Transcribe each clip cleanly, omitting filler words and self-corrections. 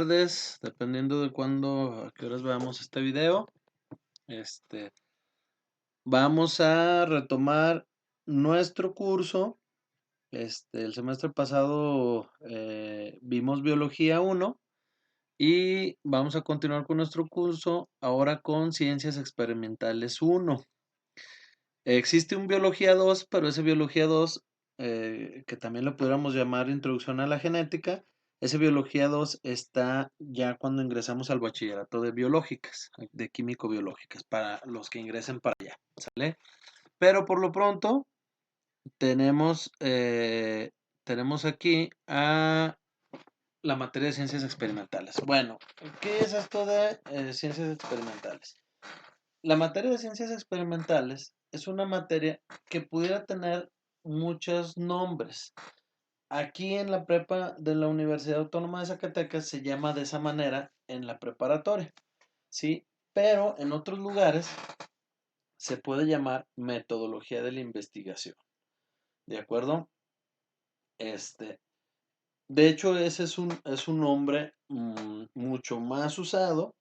Tardes, dependiendo de cuándo, a qué horas veamos este video. Este, Vamos a retomar nuestro curso. El semestre pasado vimos Biología 1 y vamos a continuar con nuestro curso ahora con Ciencias Experimentales 1. Existe un Biología 2, pero ese Biología 2, que también lo pudiéramos llamar Introducción a la Genética, ese Biología 2 está ya cuando ingresamos al bachillerato de biológicas, de químico-biológicas, para los que ingresen para allá, ¿sale? Pero por lo pronto tenemos, tenemos aquí a la materia de ciencias experimentales. Bueno, ¿qué es esto de ciencias experimentales? La materia de ciencias experimentales es una materia que pudiera tener muchos nombres. Aquí en la prepa de la Universidad Autónoma de Zacatecas se llama de esa manera en la preparatoria, ¿sí? Pero en otros lugares se puede llamar metodología de la investigación, ¿de acuerdo? Este, de hecho, ese es un nombre mucho más usado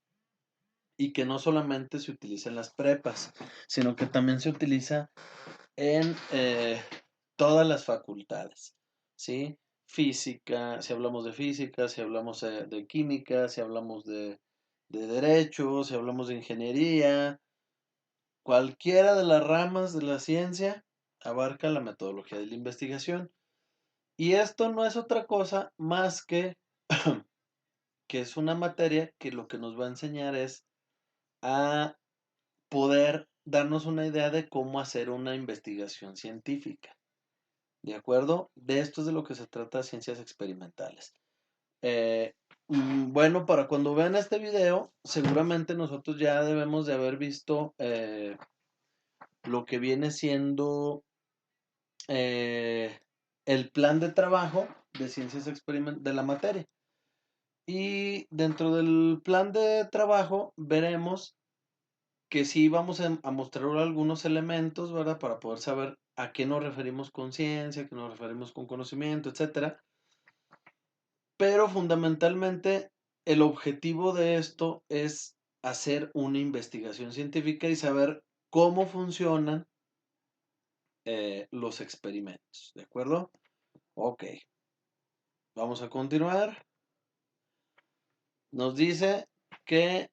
y que no solamente se utiliza en las prepas, sino que también se utiliza en todas las facultades, ¿sí? Física, si hablamos de física, si hablamos de química, si hablamos de derecho, si hablamos de ingeniería, cualquiera de las ramas de la ciencia abarca la metodología de la investigación. Y esto no es otra cosa más que es una materia que lo que nos va a enseñar es a poder darnos una idea de cómo hacer una investigación científica. ¿De acuerdo? De esto es de lo que se trata ciencias experimentales. Eh, bueno, para cuando vean este video, seguramente nosotros ya debemos de haber visto lo que viene siendo eh, el plan de trabajo de ciencias experimentales de la materia. Y dentro del plan de trabajo veremos que sí vamos a mostrar algunos elementos, ¿verdad? Para poder saber a qué nos referimos con ciencia, a qué nos referimos con conocimiento, etcétera. Pero fundamentalmente el objetivo de esto es hacer una investigación científica y saber cómo funcionan los experimentos, ¿de acuerdo? Ok, vamos a continuar. Nos dice que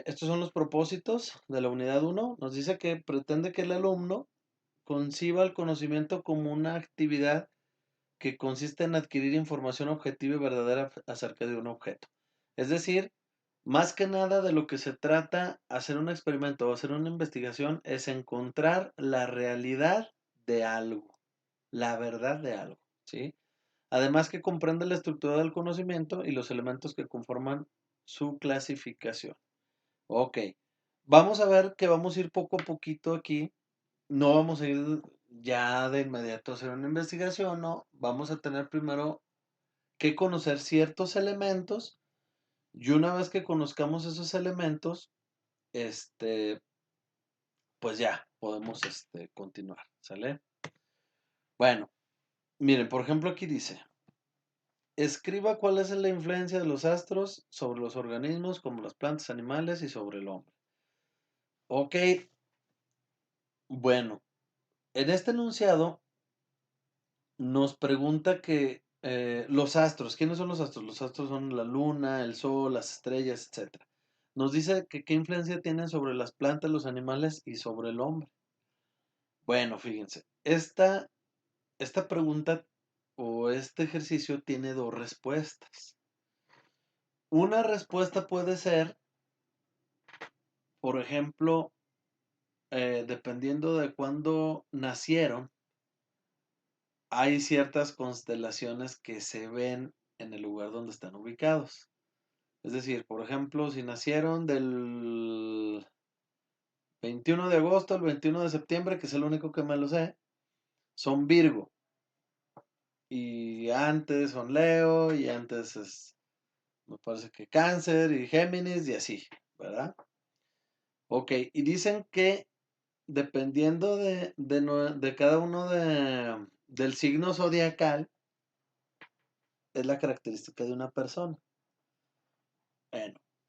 estos son los propósitos de la unidad 1. Nos dice que pretende que el alumno conciba el conocimiento como una actividad que consiste en adquirir información objetiva y verdadera acerca de un objeto. Es decir, más que nada de lo que se trata hacer un experimento o hacer una investigación es encontrar la realidad de algo, la verdad de algo, ¿sí? Además que comprende la estructura del conocimiento y los elementos que conforman su clasificación. Ok, vamos a ver que vamos a ir poco a poquito aquí. No vamos a ir ya de inmediato a hacer una investigación, no. Vamos a tener primero que conocer ciertos elementos y una vez que conozcamos esos elementos, este, pues ya podemos continuar, ¿sale? Bueno, miren, por ejemplo aquí dice, escriba cuál es la influencia de los astros sobre los organismos como las plantas, animales y sobre el hombre. Ok, bueno, en este enunciado nos pregunta que los astros, ¿quiénes son los astros? Los astros son la luna, el sol, las estrellas, etcétera. Nos dice que qué influencia tienen sobre las plantas, los animales y sobre el hombre. Bueno, fíjense, esta pregunta o este ejercicio tiene dos respuestas. Una respuesta puede ser, por ejemplo, dependiendo de cuándo nacieron, hay ciertas constelaciones que se ven en el lugar donde están ubicados. Es decir, por ejemplo, si nacieron del 21 de agosto al 21 de septiembre, que es el único que me lo sé, son Virgo. Y antes son Leo, y antes me parece que Cáncer y Géminis y así, ¿verdad? Ok, y dicen que dependiendo de cada uno del signo zodiacal, es la característica de una persona.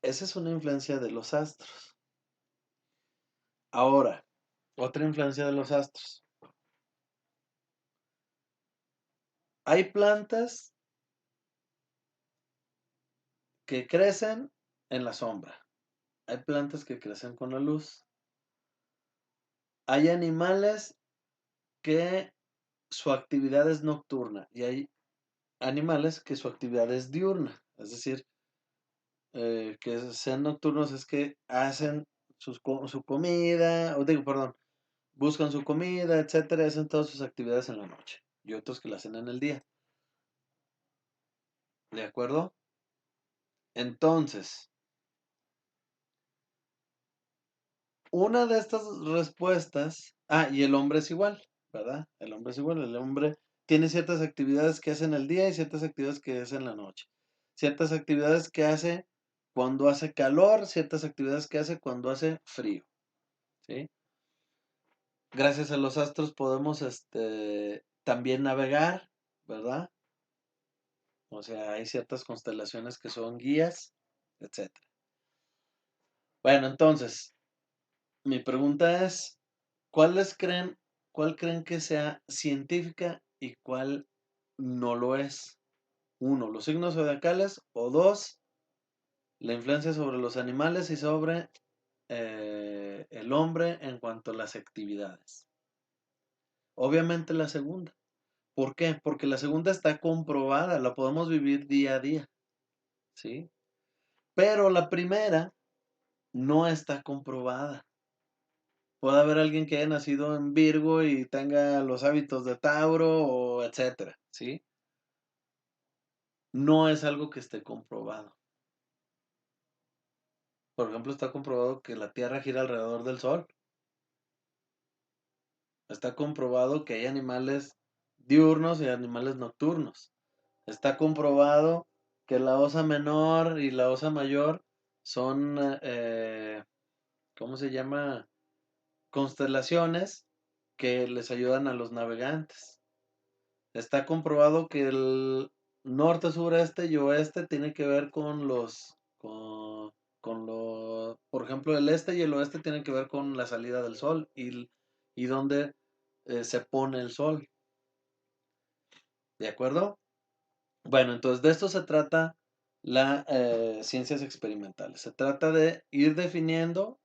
Esa es una influencia de los astros. Ahora, otra influencia de los astros. Hay plantas que crecen en la sombra. Hay plantas que crecen con la luz. Hay animales que su actividad es nocturna y hay animales que su actividad es diurna. Es decir, que sean nocturnos es que hacen su comida, o digo, perdón, buscan su comida, etcétera, hacen todas sus actividades en la noche. Y otros que la hacen en el día. ¿De acuerdo? Entonces, una de estas respuestas, y el hombre es igual, ¿verdad? El hombre es igual, el hombre tiene ciertas actividades que hace en el día y ciertas actividades que hace en la noche. Ciertas actividades que hace cuando hace calor, ciertas actividades que hace cuando hace frío, ¿sí? Gracias a los astros podemos también navegar, ¿verdad? O sea, hay ciertas constelaciones que son guías, etcétera. Bueno, entonces, mi pregunta es, ¿cuáles creen, cuál creen que sea científica y cuál no lo es? Uno, los signos zodiacales, o dos, la influencia sobre los animales y sobre el hombre en cuanto a las actividades. Obviamente la segunda. ¿Por qué? Porque la segunda está comprobada, la podemos vivir día a día, ¿sí? Pero la primera no está comprobada. Puede haber alguien que haya nacido en Virgo y tenga los hábitos de Tauro o etcétera, ¿sí? No es algo que esté comprobado. Por ejemplo, está comprobado que la Tierra gira alrededor del Sol. Está comprobado que hay animales diurnos y animales nocturnos. Está comprobado que la osa menor y la osa mayor son, ¿cómo se llama? Constelaciones que les ayudan a los navegantes. Está comprobado que el norte, sureste y oeste tiene que ver con por ejemplo, el este y el oeste tienen que ver con la salida del sol y dónde se pone el sol. ¿De acuerdo? Bueno, entonces de esto se trata las ciencias experimentales. Se trata de ir definiendo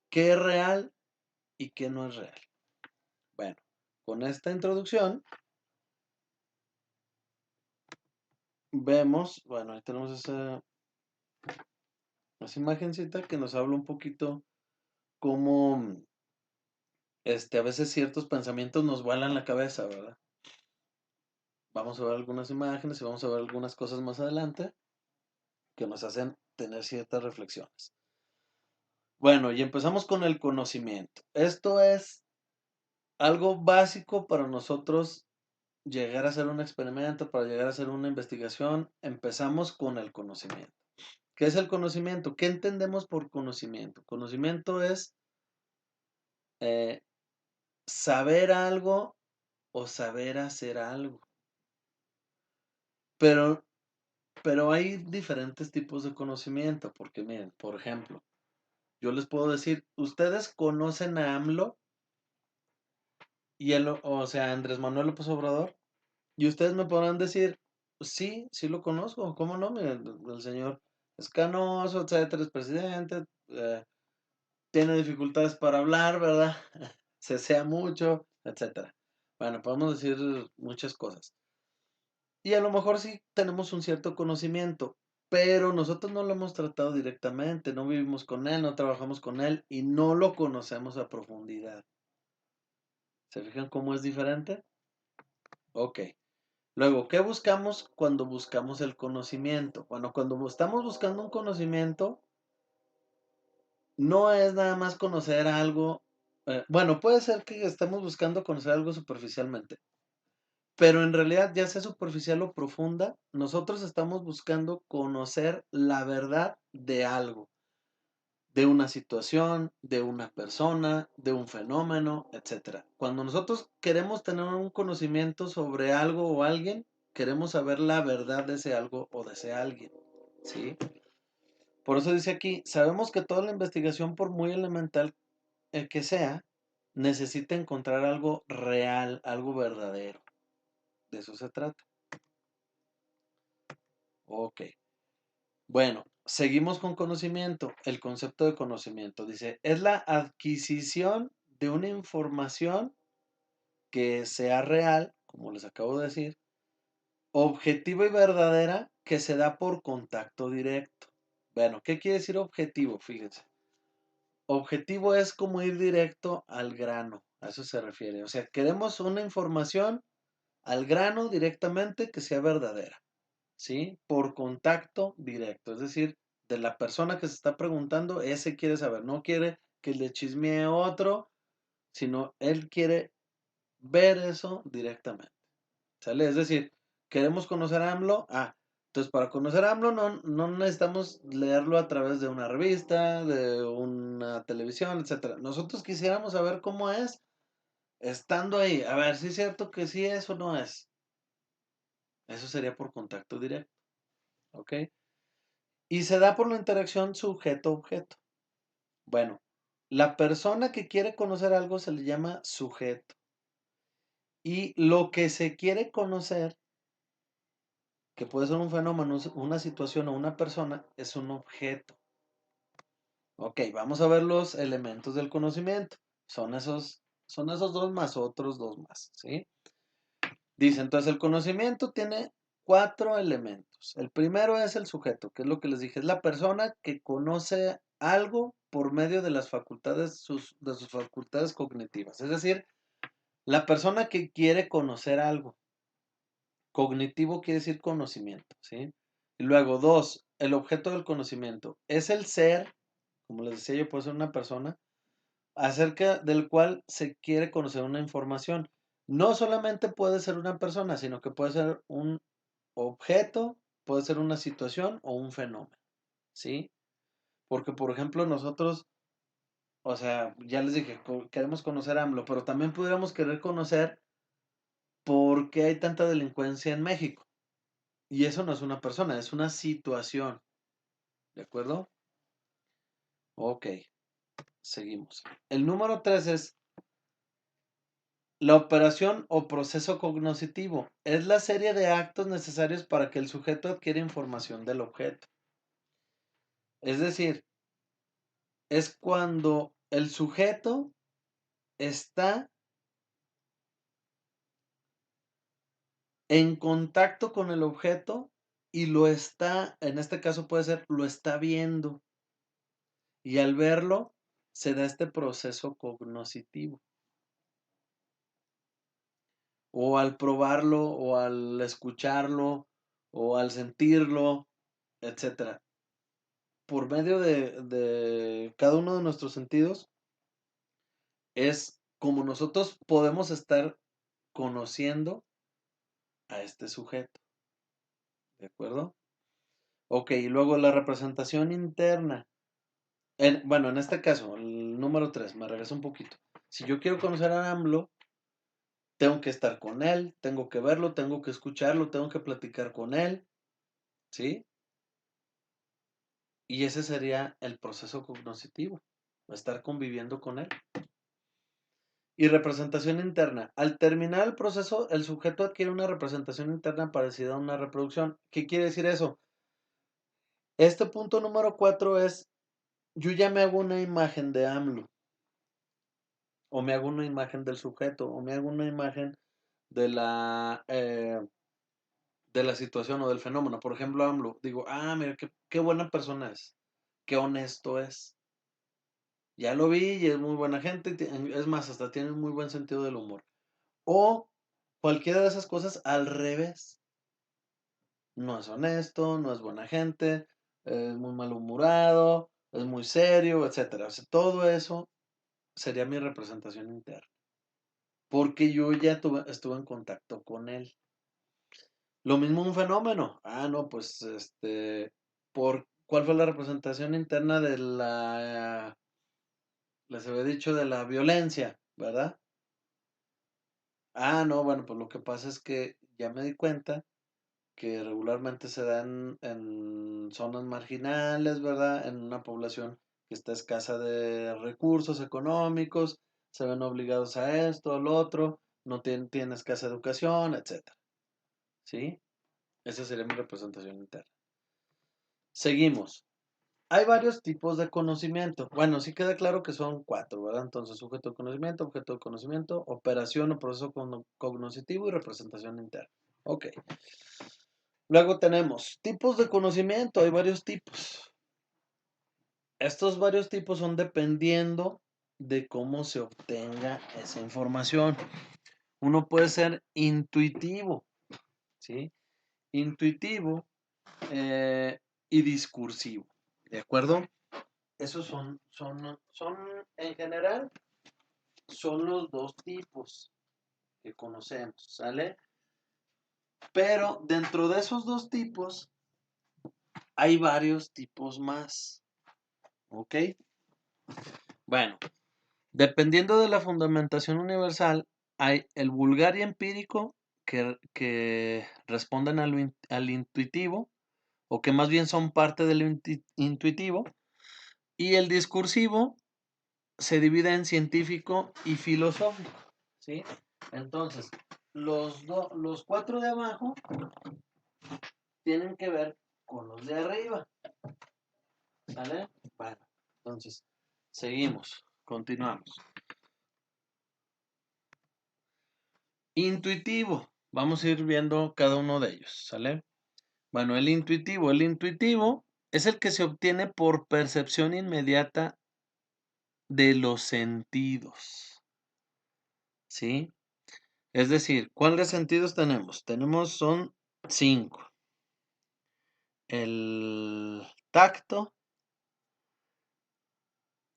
qué es real y qué no es real. Bueno, con esta introducción vemos, bueno, ahí tenemos esa imagencita que nos habla un poquito cómo a veces ciertos pensamientos nos vuelan la cabeza, ¿verdad? Vamos a ver algunas imágenes y vamos a ver algunas cosas más adelante que nos hacen tener ciertas reflexiones. Bueno, y empezamos con el conocimiento. Esto es algo básico para nosotros llegar a hacer un experimento, para llegar a hacer una investigación. Empezamos con el conocimiento. ¿Qué es el conocimiento? ¿Qué entendemos por conocimiento? Conocimiento es eh, saber algo o saber hacer algo. Pero, pero hay diferentes tipos de conocimiento, porque miren, por ejemplo, yo les puedo decir, ustedes conocen a AMLO y o sea, Andrés Manuel López Obrador, y ustedes me podrán decir, sí, sí lo conozco, ¿cómo no? Miren, el señor es canoso, etcétera, es presidente, tiene dificultades para hablar, ¿verdad? Se sea mucho, etcétera. Bueno, podemos decir muchas cosas. Y a lo mejor sí tenemos un cierto conocimiento, pero nosotros no lo hemos tratado directamente, no vivimos con él, no trabajamos con él y no lo conocemos a profundidad. ¿Se fijan cómo es diferente? Ok. Luego, ¿qué buscamos cuando buscamos el conocimiento? Bueno, cuando estamos buscando un conocimiento, no es nada más conocer algo. Bueno, puede ser que estemos buscando conocer algo superficialmente, pero en realidad, ya sea superficial o profunda, nosotros estamos buscando conocer la verdad de algo, de una situación, de una persona, de un fenómeno, etcétera. Cuando nosotros queremos tener un conocimiento sobre algo o alguien, queremos saber la verdad de ese algo o de ese alguien, ¿sí? Por eso dice aquí, sabemos que toda la investigación, por muy elemental que sea, necesita encontrar algo real, algo verdadero. De eso se trata. Ok. Bueno, seguimos con conocimiento. El concepto de conocimiento dice, es la adquisición de una información que sea real, como les acabo de decir, objetiva y verdadera que se da por contacto directo. Bueno, ¿qué quiere decir objetivo? Fíjense. Objetivo es como ir directo al grano, a eso se refiere. O sea, queremos una información al grano directamente que sea verdadera, ¿sí? Por contacto directo, es decir, de la persona que se está preguntando, ese quiere saber, no quiere que le chismee otro, sino él quiere ver eso directamente. ¿Sale? Es decir, queremos conocer a AMLO. Entonces para conocer a AMLO no necesitamos leerlo a través de una revista, de una televisión, etcétera. Nosotros quisiéramos saber cómo es estando ahí. A ver si es cierto que sí es o no es. Eso sería por contacto directo. ¿Ok? Y se da por la interacción sujeto-objeto. Bueno, la persona que quiere conocer algo se le llama sujeto. Y lo que se quiere conocer, que puede ser un fenómeno, una situación o una persona, es un objeto. Ok, vamos a ver los elementos del conocimiento. Son esos dos más otros dos más, ¿sí? Dice, entonces el conocimiento tiene 4 elementos. El primero es el sujeto, que es lo que les dije, es la persona que conoce algo por medio de las facultades, de sus facultades cognitivas. Es decir, la persona que quiere conocer algo. Cognitivo quiere decir conocimiento, ¿sí? Y luego, 2, el objeto del conocimiento. Es el ser, como les decía yo, puede ser una persona, acerca del cual se quiere conocer una información. No solamente puede ser una persona, sino que puede ser un objeto, puede ser una situación o un fenómeno, ¿sí? Porque, por ejemplo, nosotros, o sea, ya les dije, queremos conocer a AMLO, pero también pudiéramos querer conocer por qué hay tanta delincuencia en México. Y eso no es una persona, es una situación. ¿De acuerdo? Ok, seguimos. El número 3 es la operación o proceso cognoscitivo. Es la serie de actos necesarios para que el sujeto adquiera información del objeto. Es decir, es cuando el sujeto está en contacto con el objeto y lo está, en este caso puede ser, lo está viendo. Y al verlo, se da este proceso cognoscitivo. O al probarlo, o al escucharlo, o al sentirlo, etcétera. Por medio de cada uno de nuestros sentidos, es como nosotros podemos estar conociendo a este sujeto. ¿De acuerdo? Ok, y luego la representación interna. Bueno, en este caso, el número 3, me regreso un poquito. Si yo quiero conocer a AMLO, tengo que estar con él, tengo que verlo, tengo que escucharlo, tengo que platicar con él, ¿sí? Y ese sería el proceso cognoscitivo, estar conviviendo con él. Y representación interna. Al terminar el proceso, el sujeto adquiere una representación interna parecida a una reproducción. ¿Qué quiere decir eso? Este punto número 4 es, yo ya me hago una imagen de AMLO, o me hago una imagen del sujeto, o me hago una imagen de la situación o del fenómeno. Por ejemplo, AMLO, digo, mira, qué buena persona es, qué honesto es. Ya lo vi y es muy buena gente, es más, hasta tiene un muy buen sentido del humor. O cualquiera de esas cosas al revés. No es honesto, no es buena gente, es muy malhumorado, es muy serio, etcétera. O sea, todo eso sería mi representación interna. Porque yo ya estuve en contacto con él. Lo mismo un fenómeno. No, pues ¿cuál fue la representación interna de les había dicho de la violencia, ¿verdad? No, bueno, pues lo que pasa es que ya me di cuenta que regularmente se da en zonas marginales, ¿verdad? En una población que está escasa de recursos económicos, se ven obligados a esto, al otro, no tienen escasa educación, etcétera. ¿Sí? Esa sería mi representación interna. Seguimos. Hay varios tipos de conocimiento. Bueno, sí queda claro que son cuatro, ¿verdad? Entonces, sujeto de conocimiento, objeto de conocimiento, operación o proceso cognitivo y representación interna. Ok. Luego tenemos tipos de conocimiento. Hay varios tipos. Estos varios tipos son dependiendo de cómo se obtenga esa información. Uno puede ser intuitivo, ¿sí? Intuitivo y discursivo, ¿de acuerdo? Esos son en general, son los dos tipos que conocemos, ¿sale? Pero dentro de esos dos tipos hay varios tipos más, ¿ok? Bueno, dependiendo de la fundamentación universal, hay el vulgar y empírico que responden al intuitivo, o que más bien son parte del intuitivo, y el discursivo se divide en científico y filosófico, ¿sí? Entonces, los cuatro de abajo tienen que ver con los de arriba, ¿sale? Bueno, entonces, seguimos, continuamos. Intuitivo, vamos a ir viendo cada uno de ellos, ¿sale? Bueno, el intuitivo es el que se obtiene por percepción inmediata de los sentidos, ¿sí? Es decir, ¿cuáles sentidos tenemos? Son 5. El tacto,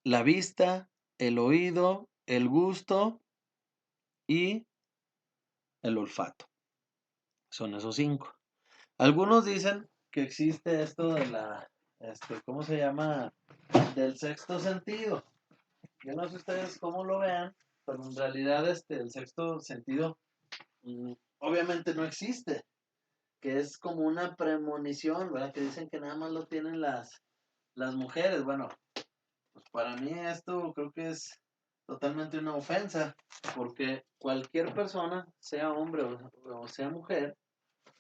la vista, el oído, el gusto y el olfato. Son esos 5. Algunos dicen que existe esto de ¿cómo se llama? Del sexto sentido. Yo no sé ustedes cómo lo vean, pero en realidad el sexto sentido obviamente no existe, que es como una premonición, ¿verdad? Que dicen que nada más lo tienen las mujeres. Bueno, pues para mí esto creo que es totalmente una ofensa, porque cualquier persona, sea hombre o sea mujer,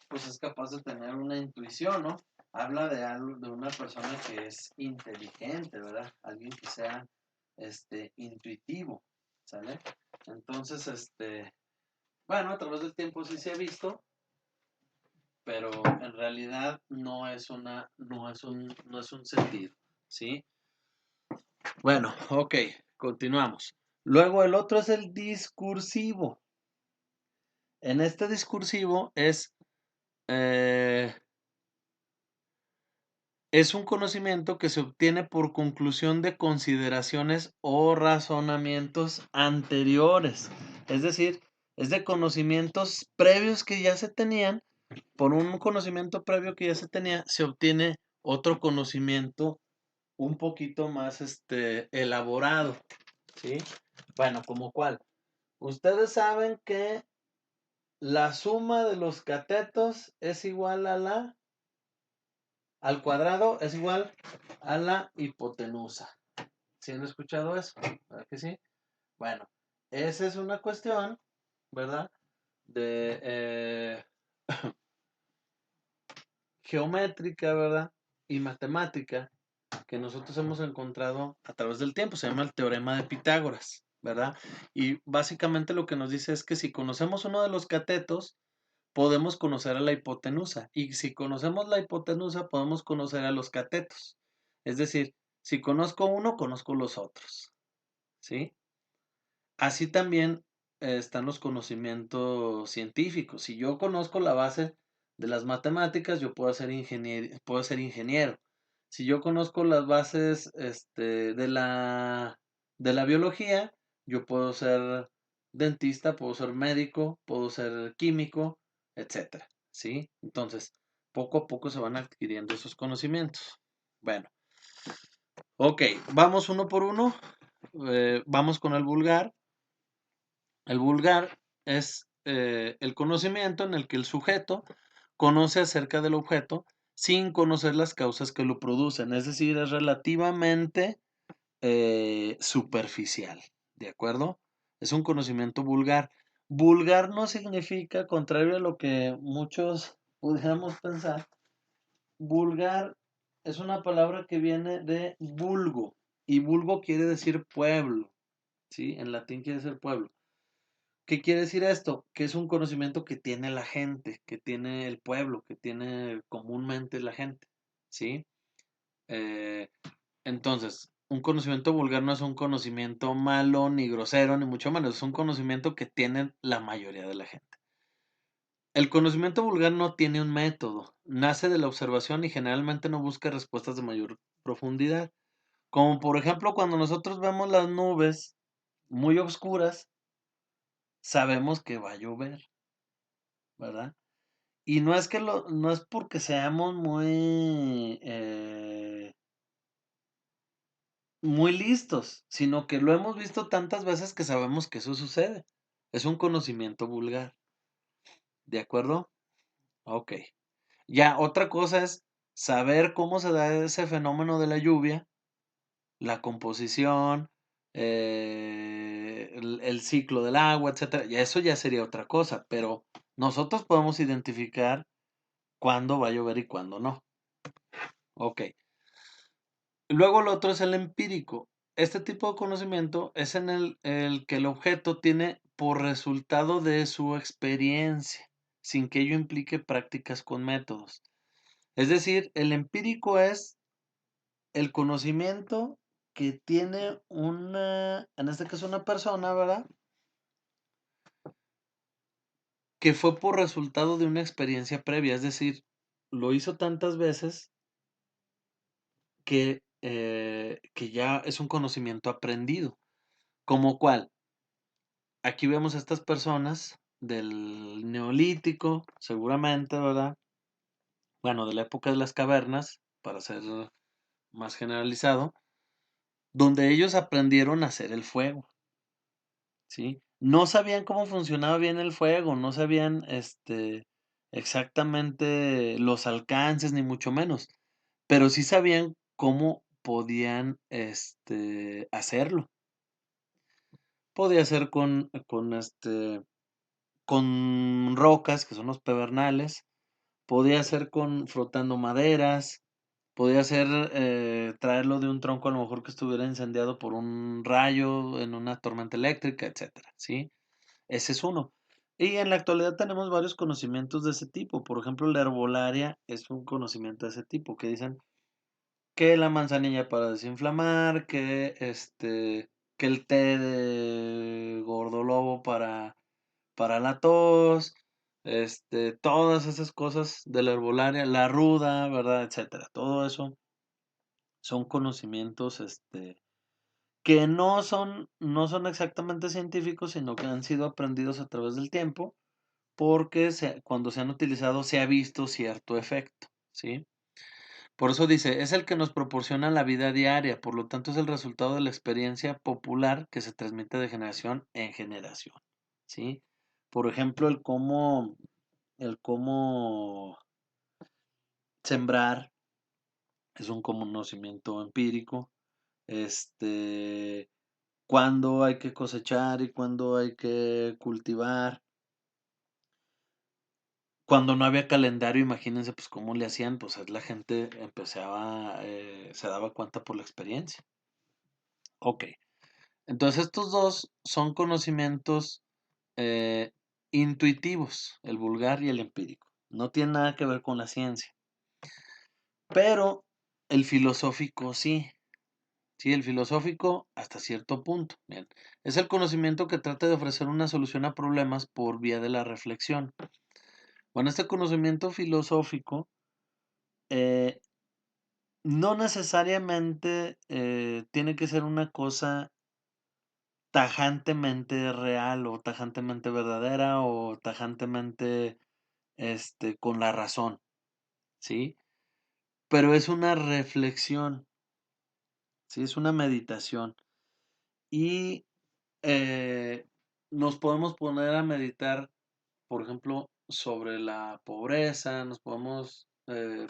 pues es capaz de tener una intuición, ¿no? Habla de algo, de una persona que es inteligente, ¿verdad? Alguien que sea intuitivo, ¿sale? Entonces, bueno, a través del tiempo sí se ha visto, pero en realidad no es un sentido, ¿sí? Bueno, ok, continuamos. Luego el otro es el discursivo. En este discursivo eh, es un conocimiento que se obtiene por conclusión de consideraciones o razonamientos anteriores. Es decir, es de conocimientos previos que ya se tenían. Por un conocimiento previo que ya se tenía, se obtiene otro conocimiento un poquito más elaborado, ¿sí? Bueno, ¿como cuál? Ustedes saben que la suma de los catetos es igual al cuadrado, es igual a la hipotenusa. ¿Sí han escuchado eso? ¿Verdad que sí? Bueno, esa es una cuestión, ¿verdad? De geométrica, ¿verdad? Y matemática que nosotros hemos encontrado a través del tiempo. Se llama el teorema de Pitágoras, ¿verdad? Y básicamente lo que nos dice es que si conocemos uno de los catetos, podemos conocer a la hipotenusa. Y si conocemos la hipotenusa, podemos conocer a los catetos. Es decir, si conozco uno, conozco los otros. ¿Sí? Así también están los conocimientos científicos. Si yo conozco la base de las matemáticas, yo puedo ser ingeniero. Si yo conozco las bases de la biología, yo puedo ser dentista, puedo ser médico, puedo ser químico, etcétera. ¿Sí? Entonces, poco a poco se van adquiriendo esos conocimientos. Bueno, ok, vamos uno por uno. Vamos con el vulgar. El vulgar es el conocimiento en el que el sujeto conoce acerca del objeto sin conocer las causas que lo producen, es decir, es relativamente superficial, ¿de acuerdo? Es un conocimiento vulgar. Vulgar no significa, contrario a lo que muchos pudiéramos pensar, vulgar es una palabra que viene de vulgo, y vulgo quiere decir pueblo, ¿sí? En latín quiere decir pueblo. ¿Qué quiere decir esto? Que es un conocimiento que tiene la gente, que tiene el pueblo, que tiene comúnmente la gente, ¿sí? Eh, entonces, un conocimiento vulgar no es un conocimiento malo, ni grosero, ni mucho menos, es un conocimiento que tiene la mayoría de la gente. El conocimiento vulgar no tiene un método, nace de la observación y generalmente no busca respuestas de mayor profundidad. Como por ejemplo, cuando nosotros vemos las nubes muy oscuras, sabemos que va a llover, ¿verdad? Y no es porque seamos muy listos, sino que lo hemos visto tantas veces que sabemos que eso sucede. Es un conocimiento vulgar, ¿de acuerdo? Ok. Ya, otra cosa es saber cómo se da ese fenómeno de la lluvia, la composición, el ciclo del agua, etcétera. Y eso ya sería otra cosa, pero nosotros podemos identificar cuándo va a llover y cuándo no. Ok. Luego lo otro es el empírico. Este tipo de conocimiento es en el que el objeto tiene por resultado de su experiencia, sin que ello implique prácticas con métodos. Es decir, el empírico es el conocimiento que tiene en este caso una persona, ¿verdad? Que fue por resultado de una experiencia previa, es decir, lo hizo tantas veces que ya es un conocimiento aprendido. ¿Como cuál? Aquí vemos a estas personas del Neolítico, seguramente, ¿verdad? Bueno, de la época de las cavernas, para ser más generalizado, donde ellos aprendieron a hacer el fuego, ¿sí? No sabían cómo funcionaba bien el fuego, no sabían, exactamente los alcances, ni mucho menos, pero sí sabían cómo podían, hacerlo. Podía ser con rocas, que son los pedernales, podía ser con frotando maderas, podía ser, traerlo de un tronco a lo mejor que estuviera incendiado por un rayo en una tormenta eléctrica, etcétera, ¿sí? Ese es uno. Y en la actualidad tenemos varios conocimientos de ese tipo. Por ejemplo, la herbolaria es un conocimiento de ese tipo, que dicen que la manzanilla para desinflamar, que el té de gordolobo para la tos, todas esas cosas de la herbolaria, la ruda, ¿verdad? Etcétera. Todo eso son conocimientos, que no son exactamente científicos, sino que han sido aprendidos a través del tiempo, porque cuando se han utilizado se ha visto cierto efecto, ¿sí? Por eso dice, es el que nos proporciona la vida diaria, por lo tanto es el resultado de la experiencia popular que se transmite de generación en generación, ¿sí? Por ejemplo, el cómo sembrar es un conocimiento empírico, este, cuándo hay que cosechar y cuándo hay que cultivar. Cuando no había calendario, imagínense pues cómo le hacían, pues la gente se daba cuenta por la experiencia. Ok, entonces estos dos son conocimientos eh, intuitivos, el vulgar y el empírico. No tiene nada que ver con la ciencia, pero el filosófico sí. Sí, el filosófico hasta cierto punto. Bien. Es el conocimiento que trata de ofrecer una solución a problemas por vía de la reflexión. Bueno, este conocimiento filosófico eh, no necesariamente tiene que ser una cosa tajantemente real o tajantemente verdadera o tajantemente con la razón, ¿sí? Pero es una reflexión, ¿sí? Es una meditación. Y eh, nos podemos poner a meditar, por ejemplo, sobre la pobreza, nos podemos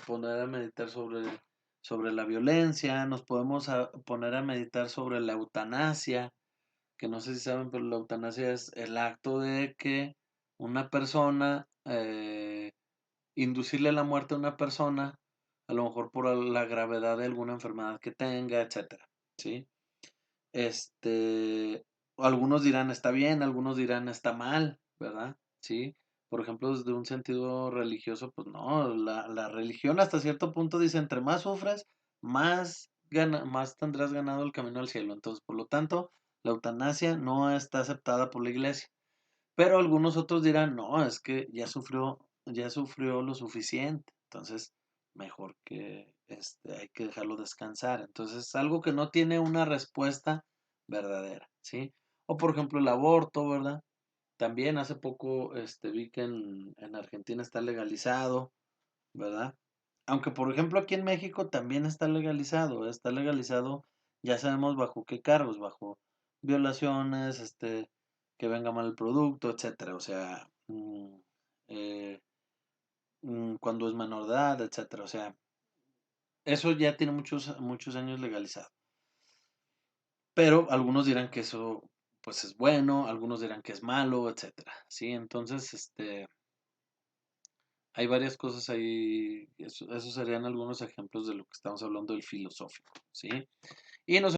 poner a meditar sobre la violencia, nos podemos poner a meditar sobre la eutanasia, que no sé si saben, pero la eutanasia es el acto de que una persona, inducirle la muerte a una persona, a lo mejor por la gravedad de alguna enfermedad que tenga, etcétera, ¿sí? Este, algunos dirán está bien, algunos dirán está mal, ¿verdad? Sí. Por ejemplo, desde un sentido religioso, pues no, la religión hasta cierto punto dice, entre más sufres, más tendrás ganado el camino al cielo. Entonces, por lo tanto, la eutanasia no está aceptada por la iglesia. Pero algunos otros dirán, no, es que ya sufrió lo suficiente, entonces mejor que hay que dejarlo descansar. Entonces es algo que no tiene una respuesta verdadera, ¿sí? O por ejemplo el aborto, ¿verdad? También hace poco vi que en Argentina está legalizado, ¿verdad? Aunque por ejemplo aquí en México también está legalizado, ya sabemos bajo qué cargos, bajo violaciones, que venga mal el producto, etcétera, o sea, eh, cuando es menor de edad, etcétera, o sea, eso ya tiene muchos años legalizado. Pero algunos dirán que eso pues es bueno, algunos dirán que es malo, etcétera, ¿sí? Entonces, hay varias cosas ahí, esos serían algunos ejemplos de lo que estamos hablando del filosófico, ¿sí? Y nos